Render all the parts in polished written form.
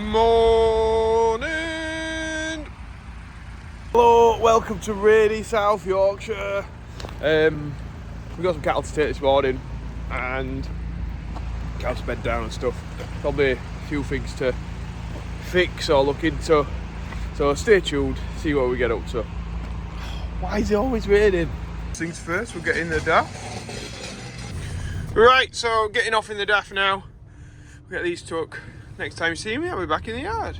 morning. Hello, welcome to rainy South Yorkshire. We've got some cattle to take this morning and cattle bed down and stuff. Probably a few things to fix or look into. So stay tuned, see what we get up to. Why is it always raining? Things first, we'll get in the daff. Right, so getting off in the daff now. We'll get these took. Next time you see me, I'll be back in the yard.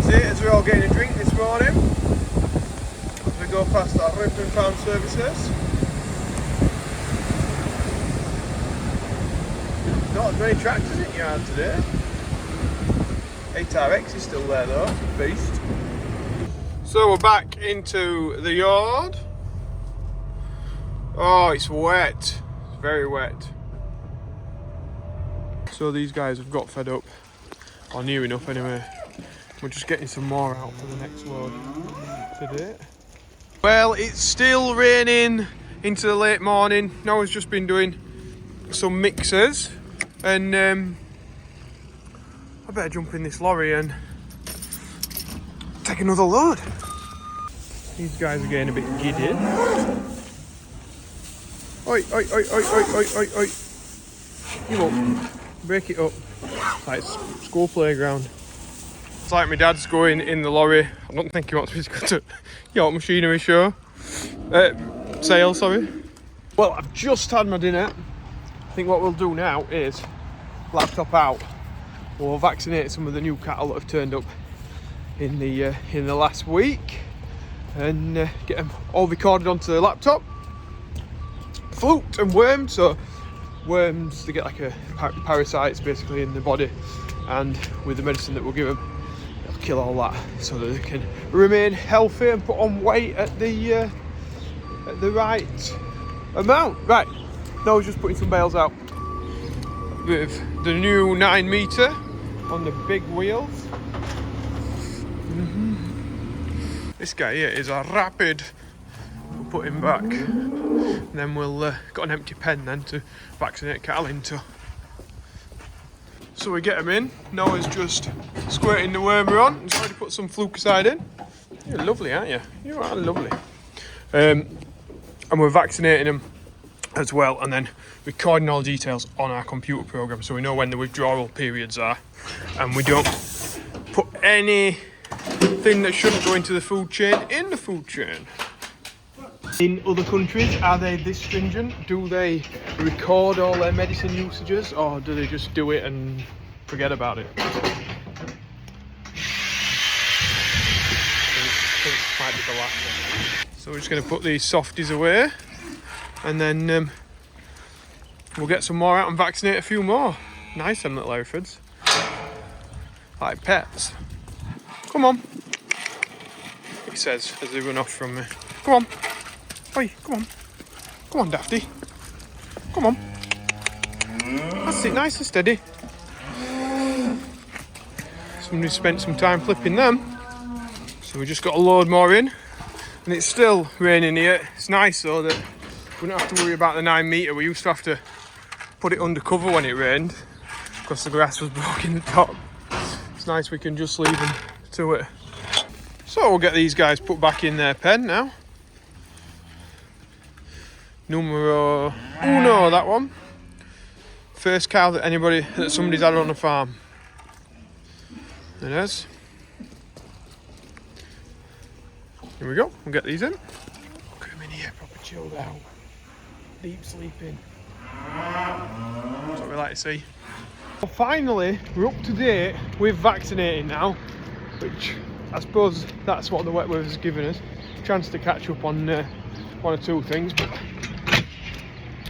See, as we're all getting a drink this morning, as we go past our Ripping Farm Services. Not as many tractors in the yard today. 8RX is still there though, beast. So we're back into the yard. Oh, it's wet. It's very wet. So these guys have got fed up, or near enough anyway. We're just getting some more out for the next load today. Well, it's still raining into the late morning. Noah's just been doing some mixers, and I better jump in this lorry and take another load. These guys are getting a bit giddy. Oi, oi, oi, oi, oi, oi, oi, oi. You up. Break it up. Like school playground. It's like my dad's going in the lorry. I don't think he wants me to go to York Machinery Show. Sale, sorry. Well, I've just had my dinner. I think what we'll do now is laptop out. We'll vaccinate some of the new cattle that have turned up in the last week, and get them all recorded onto the laptop. Fluked and wormed, so worms, they get like a parasites basically in the body, and with the medicine that we'll give them, it'll kill all that so that they can remain healthy and put on weight at the right amount. Right, now we're just putting some bales out with the new 9 metre on the big wheels. This guy here is a rapid. We'll put him back, and then we'll got an empty pen then to vaccinate cattle into. So we get him in. Noah's just squirting the wormer on. He's already put some flucicide in. You're lovely, aren't you? You are lovely. And we're vaccinating them as well, and then recording all details on our computer program so we know when the withdrawal periods are, and we don't put anything that shouldn't go into the food chain in the food chain. In other countries, are they this stringent? Do they record all their medicine usages, or do they just do it and forget about it? I think it might be the latter. So we're just going to put these softies away, and then we'll get some more out and vaccinate a few more. Nice, them little Herefords. Like pets. Come on, he says as they run off from me. Come on. Oi, come on. Come on, Dafty. Come on. That's it, nice and steady. Somebody spent some time flipping them. So we just got a load more in. And it's still raining here. It's nice though that we don't have to worry about the 9 metre. We used to have to put it under cover when it rained, because the grass was broke in the top. It's nice we can just leave them to it. So we'll get these guys put back in their pen now. Numero uno, that one. First cow that somebody's had on the farm. There it is. Here we go, we'll get these in. Look at him in here, proper chilled out. Deep sleeping. That's what we like to see. Well, finally, we're up to date with vaccinating now, which I suppose that's what the wet weather's given us. A chance to catch up on one or two things, but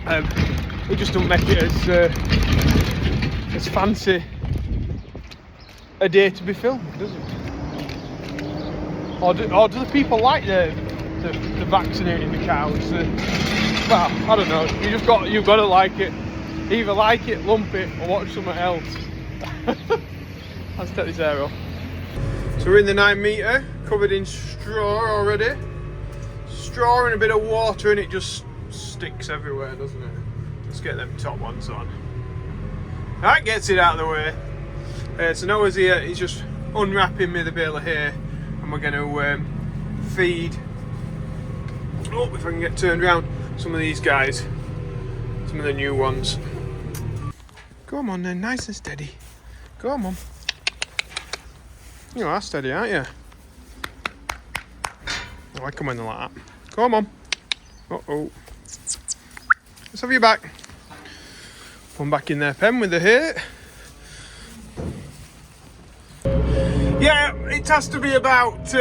it just don't make it as fancy a day to be filmed, does it? Or do the people like the vaccinating the cows? Well, I don't know. You've got to like it. Either like it, lump it, or watch something else. Let's take this air off. So we're in the 9 metre, covered in straw already. Straw and a bit of water, and it just sticks everywhere, doesn't it? Let's get them top ones on. That gets it out of the way. So Noah's here, he's just unwrapping me the bale of hay, and we're going to feed, oh, if I can get turned around, some of these guys, some of the new ones. Come on then, nice and steady. Come on. You are steady, aren't you? Oh, I come in like that. Come on. Uh-oh. Let's have you back. One back in their pen with the hay. Yeah, it has to be about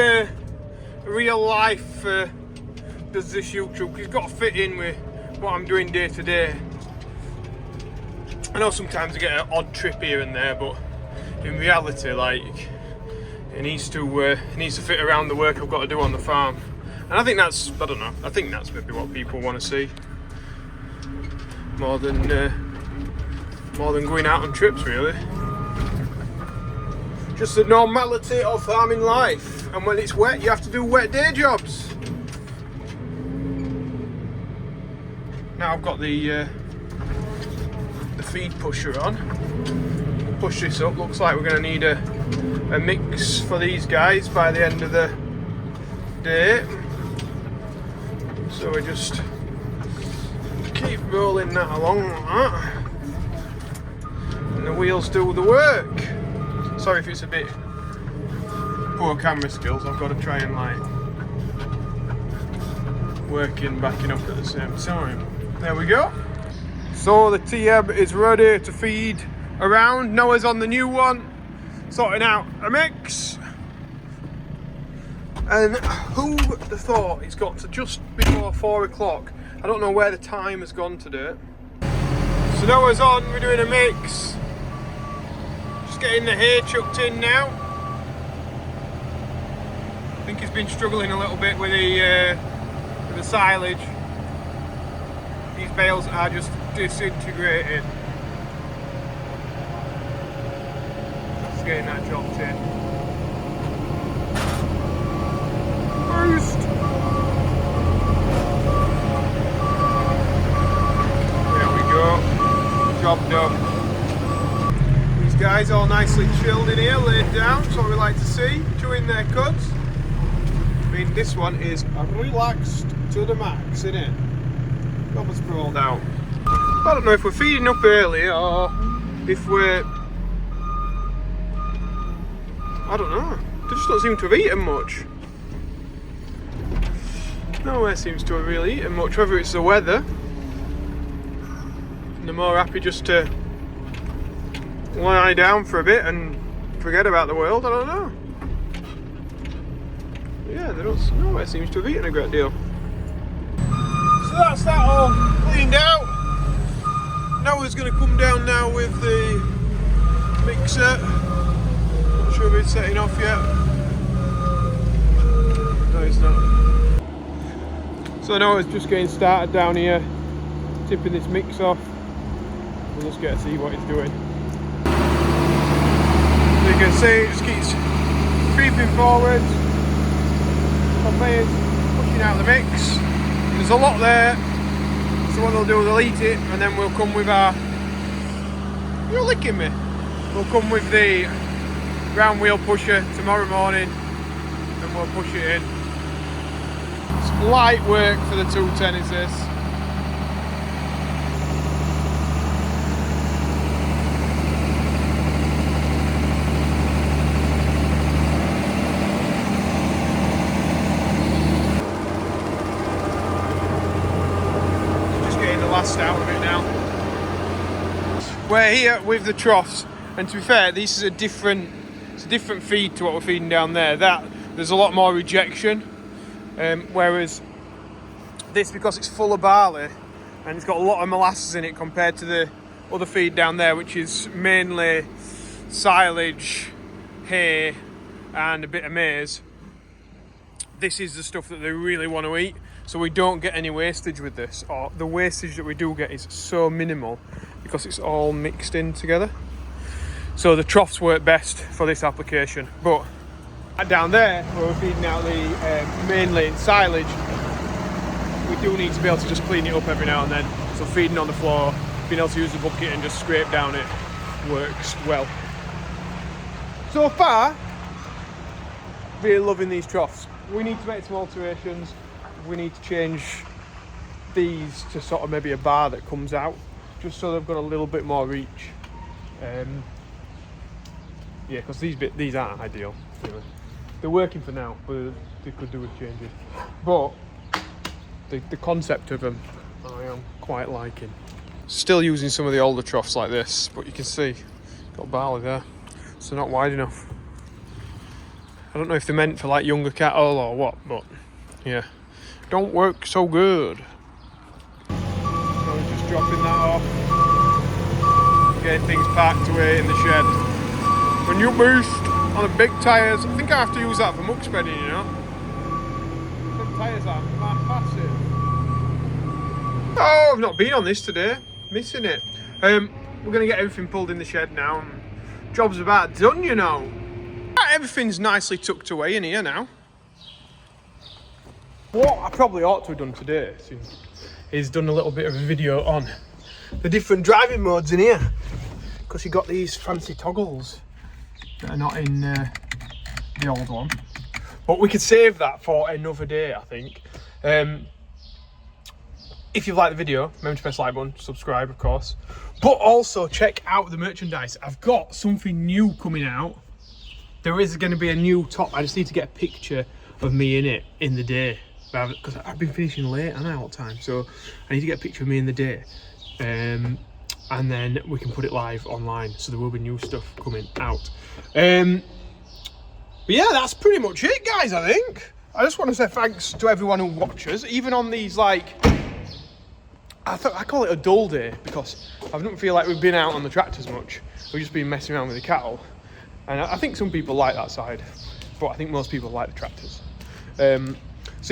real life. Does this YouTube, because it's got to fit in with what I'm doing day to day. I know sometimes I get an odd trip here and there, but in reality, like, it needs to fit around the work I've got to do on the farm. And I think that's, I don't know, I think that's maybe what people want to see. More than going out on trips, really. Just the normality of farming life. And when it's wet, you have to do wet day jobs. Now I've got the feed pusher on. We'll push this up. Looks like we're going to need a mix for these guys by the end of the day. So we just keep rolling that along like that. And the wheels do the work. Sorry if it's a bit poor camera skills. I've got to try and like working, backing up at the same time. There we go. So the TM is ready to feed around. Noah's on the new one, sorting out a mix. And who would have thought it's got to just before 4 o'clock. I don't know where the time has gone today. So Noah's on, we're doing a mix. Just getting the hay chucked in now. I think he's been struggling a little bit with the silage. These bales are just disintegrating. Just getting that chopped in. First. There we go. Job done. These guys all nicely chilled in here, laid down. That's what we like to see. Chewing their cuds. I mean, this one is relaxed to the max, isn't it? Robert sprawled out. I don't know if we're feeding up early or if we're... I don't know. They just don't seem to have eaten much. Nowhere seems to have really eaten much, whether it's the weather. They're more happy just to lie down for a bit and forget about the world, I don't know. Yeah, they don't, nowhere seems to have eaten a great deal. So that's that all cleaned out. Noah's going to come down now with the mixer. Not sure if it's setting off yet. No, it's not. So Noah's just getting started down here, tipping this mix off. We'll just get to see what he's doing. So you can see it just keeps creeping forwards. Conveyors pushing out the mix. There's a lot there. So what they'll do, they'll eat it, and then we'll come with our... You're licking me. We'll come with the round wheel pusher tomorrow morning, and we'll push it in. It's light work for the 210 is this. Last out of it now. We're here with the troughs, and to be fair, this is a different feed to what we're feeding down there. There's a lot more rejection, whereas this, because it's full of barley and it's got a lot of molasses in it compared to the other feed down there, which is mainly silage, hay and a bit of maize. This is the stuff that they really want to eat. So we don't get any wastage with this, or the wastage that we do get is so minimal because it's all mixed in together. So the troughs work best for this application. But down there, where we're feeding out the mainly silage, we do need to be able to just clean it up every now and then. So feeding on the floor, being able to use the bucket and just scrape down it works well. So far, really loving these troughs. We need to make some alterations. We need to change these to sort of maybe a bar that comes out, just so they've got a little bit more reach. Yeah, because these aren't ideal. Really. They're working for now, but they could do with changing. But the concept of them, I am quite liking. Still using some of the older troughs like this, but you can see got barley there, so not wide enough. I don't know if they're meant for like younger cattle or what, but yeah, don't work so good. So we're just dropping that off, getting things packed away in the shed. A new boost on the big tyres. I think I have to use that for muck spreading, you know. Some tyres are massive. Oh, I've not been on this today. Missing it. We're going to get everything pulled in the shed now. Job's about done, you know. Everything's nicely tucked away in here now. What I probably ought to have done today is done a little bit of a video on the different driving modes in here. Because you got these fancy toggles that are not in the old one. But we could save that for another day, I think. If you've liked the video, remember to press the like button, subscribe of course. But also check out the merchandise. I've got something new coming out. There is going to be a new top. I just need to get a picture of me in it in the day. Because I've been finishing late, and all the time. So I need to get a picture of me in the day. And then we can put it live online. So there will be new stuff coming out. But yeah, that's pretty much it, guys, I think. I just want to say thanks to everyone who watches. Even on these, like... I call it a dull day because I don't feel like we've been out on the tractors much. We've just been messing around with the cattle. And I think some people like that side, but I think most people like the tractors. So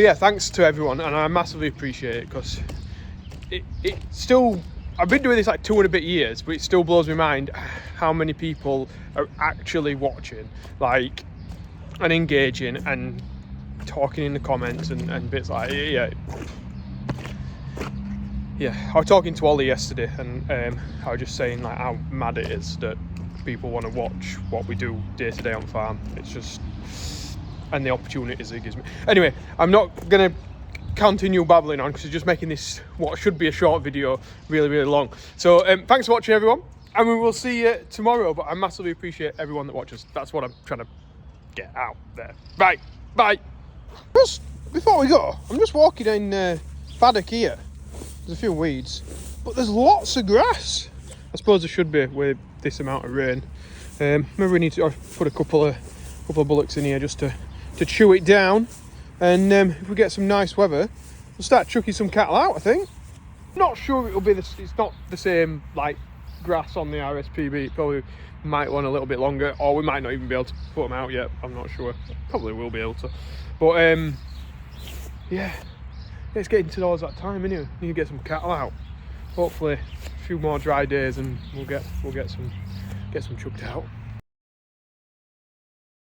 yeah, thanks to everyone, and I massively appreciate it because it still, I've been doing this like 2 and a bit years, but it still blows my mind how many people are actually watching, like, and engaging and talking in the comments and bits like, yeah, I was talking to Ollie yesterday, and I was just saying like how mad it is that people want to watch what we do day to day on farm. It's just, and the opportunities it gives me. Anyway, I'm not gonna continue babbling on because it's just making this what should be a short video really, really long. So thanks for watching, everyone, and we will see you tomorrow. But I massively appreciate everyone that watches. That's what I'm trying to get out there. Bye. Just before we go, I'm just walking in paddock here. There's a few weeds, but there's lots of grass. I suppose there should be with this amount of rain. Maybe we need to put a couple of bullocks in here just to chew it down. And if we get some nice weather, we'll start chucking some cattle out, I think. Not sure it'll be this. It's not the same like grass on the RSPB. It probably might want a little bit longer, or we might not even be able to put them out yet. I'm not sure. Probably will be able to. But yeah. It's getting towards that time, innit? Need to get some cattle out. Hopefully, a few more dry days, and we'll get some chucked out.